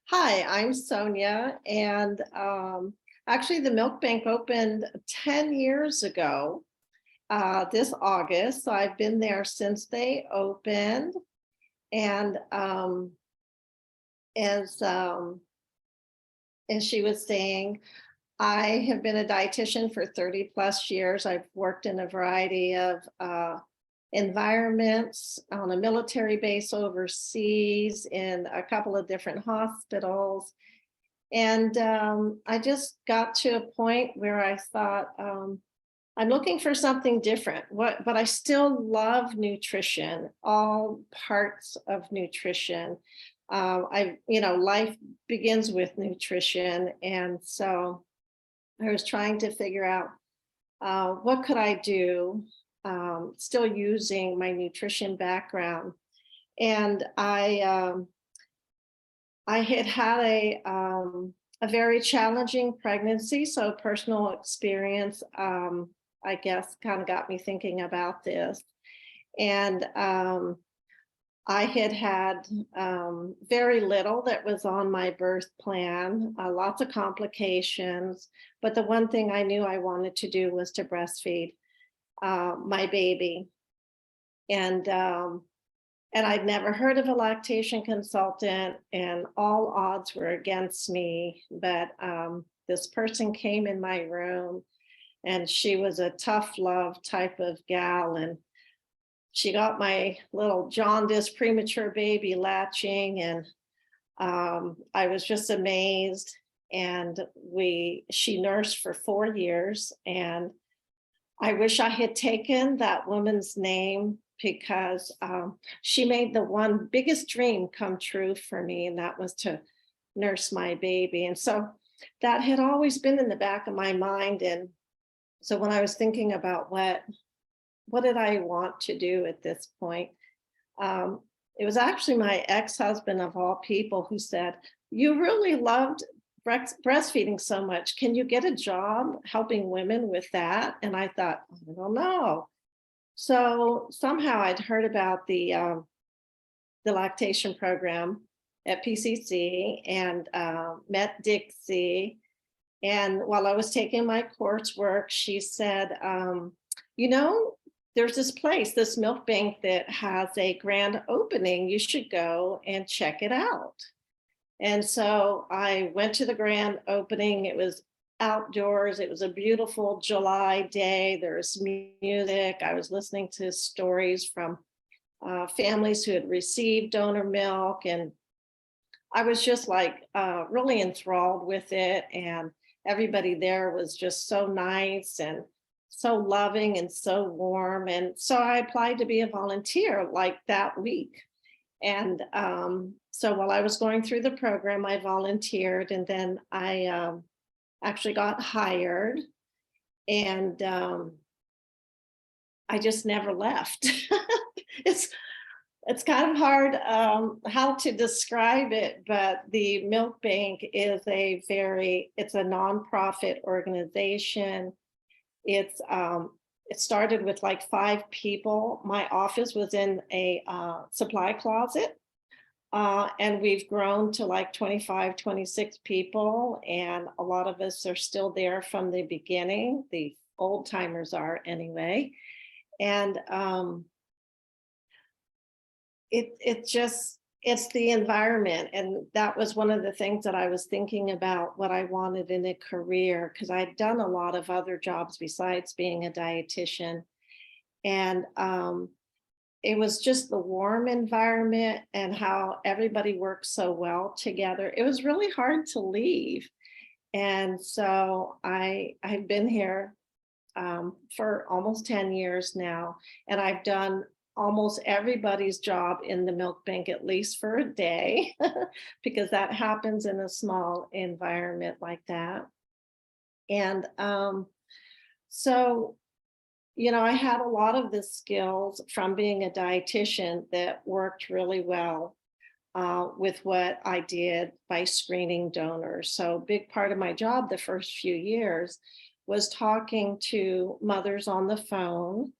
Hi, I'm Sonia, and actually the milk bank opened 10 years ago this August. So I've been there since they opened. And as as she was saying, I have been a dietitian for 30 plus years. I've worked in a variety of environments on a military base overseas, in a couple of different hospitals. And I just got to a point where I thought, I'm looking for something different. But I still love nutrition, all parts of nutrition. Life begins with nutrition, and so I was trying to figure out what could I do, still using my nutrition background. And I had a very challenging pregnancy, so personal experience, I guess, kind of got me thinking about this. And I had very little that was on my birth plan, lots of complications. But the one thing I knew I wanted to do was to breastfeed my baby. And I'd never heard of a lactation consultant, and all odds were against me. But this person came in my room, and she was a tough love type of gal. And she got my little jaundiced premature baby latching, and I was just amazed. And she nursed for 4 years, and I wish I had taken that woman's name, because she made the one biggest dream come true for me, and that was to nurse my baby. And so that had always been in the back of my mind. And so when I was thinking about what did I want to do at this point, it was actually my ex-husband, of all people, who said, "You really loved breastfeeding so much. Can you get a job helping women with that?" And I thought, I don't know. So somehow I'd heard about the lactation program at PCC, and met Dixie. And while I was taking my coursework, she said, there's this place, this milk bank, that has a grand opening. You should go and check it out. And so I went to the grand opening. It was outdoors. It was a beautiful July day. There was music. I was listening to stories from families who had received donor milk. And I was just really enthralled with it. And everybody there was just so nice and so loving and so warm. And so I applied to be a volunteer that week. And so while I was going through the program, I volunteered, and then I actually got hired, and I just never left. It's kind of hard how to describe it, but the milk bank is it's a nonprofit organization. It started with 5 people. My office was in a supply closet. And we've grown to 25, 26 people. And a lot of us are still there from the beginning. The old timers are, anyway. And it's the environment. And that was one of the things that I was thinking about, what I wanted in a career, because I'd done a lot of other jobs besides being a dietitian. And it was just the warm environment and how everybody works so well together. It was really hard to leave. And so I've been here for almost 10 years now, and I've done almost everybody's job in the milk bank, at least for a day, because that happens in a small environment like that. And so I had a lot of the skills from being a dietitian that worked really well with what I did by screening donors. So a big part of my job the first few years was talking to mothers on the phone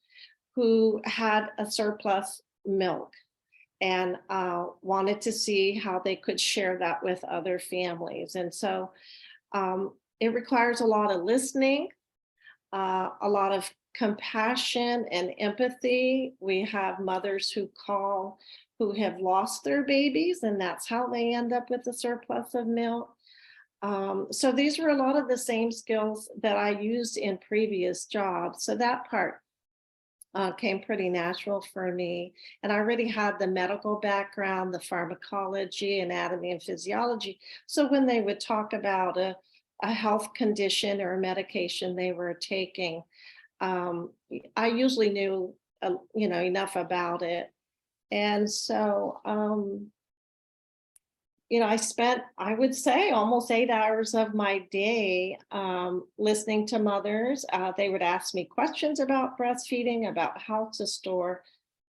who had a surplus milk. and wanted to see how they could share that with other families. And so it requires a lot of listening, a lot of compassion and empathy. We have mothers who call who have lost their babies, and that's how they end up with a surplus of milk. So these were a lot of the same skills that I used in previous jobs. So that part came pretty natural for me. And I already had the medical background, the pharmacology, anatomy, and physiology. So when they would talk about a health condition or a medication they were taking, I usually knew, enough about it. And so, I spent, I would say, almost 8 hours of my day listening to mothers. They would ask me questions about breastfeeding, about how to store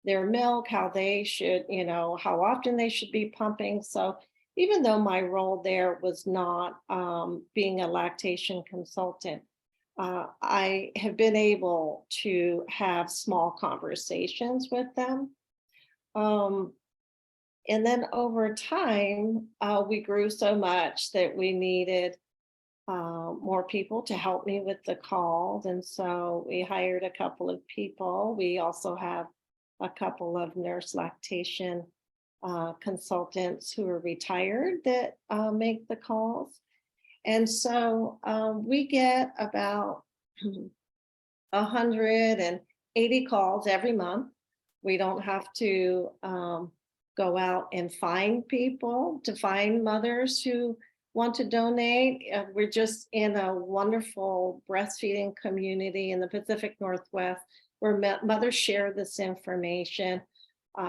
their milk, how they should, how often they should be pumping. So even though my role there was not being a lactation consultant, I have been able to have small conversations with them. And then over time, we grew so much that we needed more people to help me with the calls. And so we hired a couple of people. We also have a couple of nurse lactation consultants who are retired that make the calls. And so we get about 180 calls every month. We don't have to go out and find people, to find mothers who want to donate. We're just in a wonderful breastfeeding community in the Pacific Northwest where mothers share this information.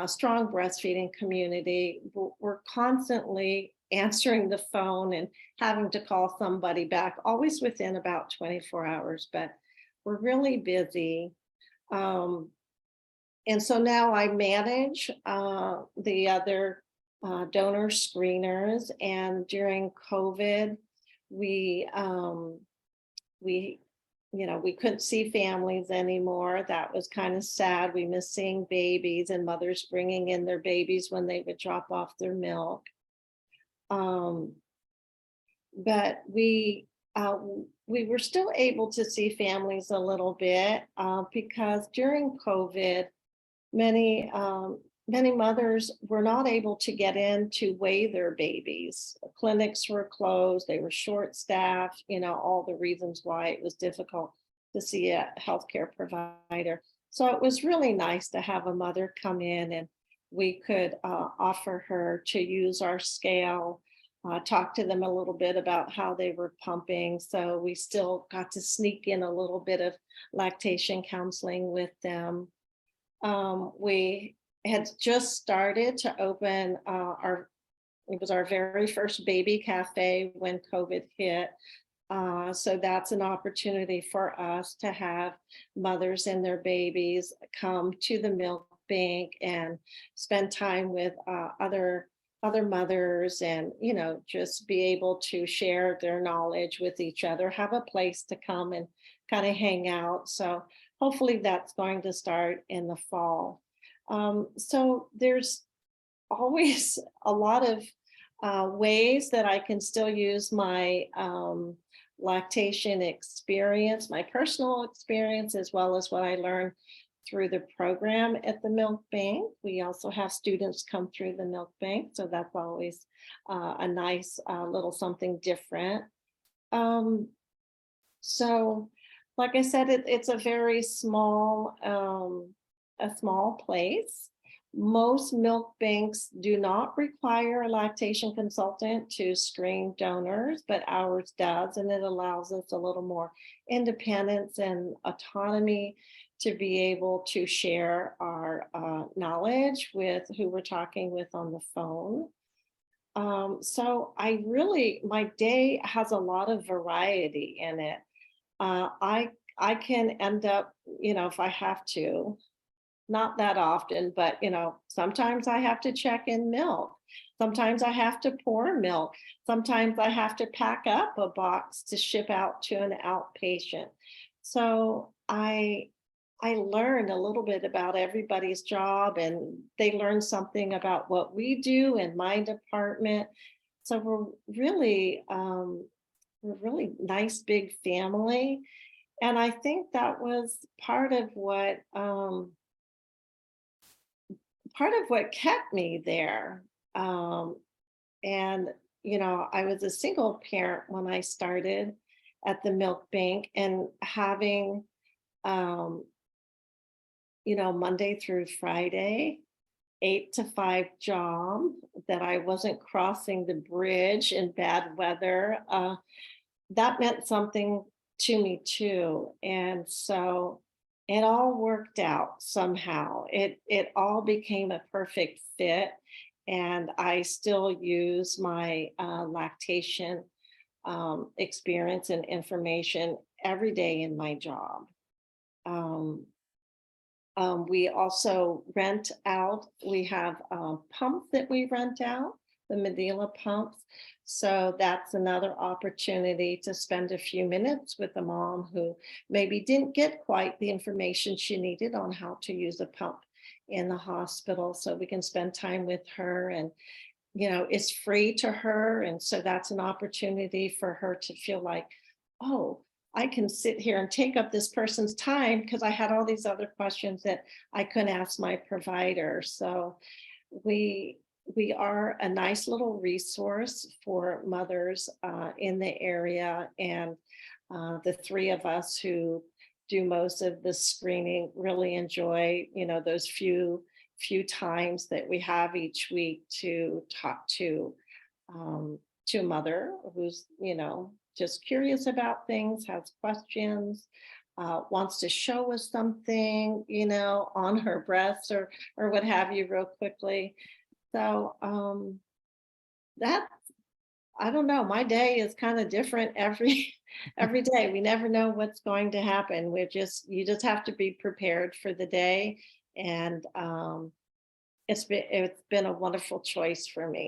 Strong breastfeeding community. We're constantly answering the phone and having to call somebody back, always within about 24 hours, but we're really busy. And so now I manage the other donor screeners. And during COVID, we couldn't see families anymore. That was kind of sad. We missed seeing babies and mothers bringing in their babies when they would drop off their milk. But we were still able to see families a little bit because during COVID, many mothers were not able to get in to weigh their babies. Clinics were closed, they were short-staffed, all the reasons why it was difficult to see a healthcare provider. So it was really nice to have a mother come in and we could offer her to use our scale, talk to them a little bit about how they were pumping. So we still got to sneak in a little bit of lactation counseling with them. We had just started to open it was our very first baby cafe when COVID hit. So that's an opportunity for us to have mothers and their babies come to the milk bank and spend time with other mothers and, just be able to share their knowledge with each other, have a place to come and kind of hang out. So hopefully that's going to start in the fall. So there's always a lot of ways that I can still use my lactation experience, my personal experience, as well as what I learned through the program at the milk bank. We also have students come through the milk bank, so that's always a nice little something different. So like I said, it's a very small place. Most milk banks do not require a lactation consultant to screen donors, but ours does, and it allows us a little more independence and autonomy to be able to share our knowledge with who we're talking with on the phone. So my day has a lot of variety in it. I can end up, if I have to, not that often, but sometimes I have to check in milk. Sometimes I have to pour milk. Sometimes I have to pack up a box to ship out to an outpatient. So I I learned a little bit about everybody's job, and they learned something about what we do in my department. So we're really nice big family. And I think that was part of what kept me there. Um, and I was a single parent when I started at the milk bank, and having um, Monday through Friday, 8 to 5 job, that I wasn't crossing the bridge in bad weather. That meant something to me too. And so it all worked out somehow. It all became a perfect fit. And I still use my lactation experience and information every day in my job. Um, we also rent out, we have pumps that we rent out, the Medela pumps. So that's another opportunity to spend a few minutes with a mom who maybe didn't get quite the information she needed on how to use a pump in the hospital. So we can spend time with her, and it's free to her. And so that's an opportunity for her to feel like, oh, I can sit here and take up this person's time because I had all these other questions that I couldn't ask my provider. So we we are a nice little resource for mothers in the area, and the three of us who do most of the screening really enjoy, those few times that we have each week to talk to a mother who's, just curious about things, has questions, wants to show us something, on her breast or what have you, real quickly. So that I don't know. My day is kind of different every every day. We never know what's going to happen. You just have to be prepared for the day, and it's been a wonderful choice for me.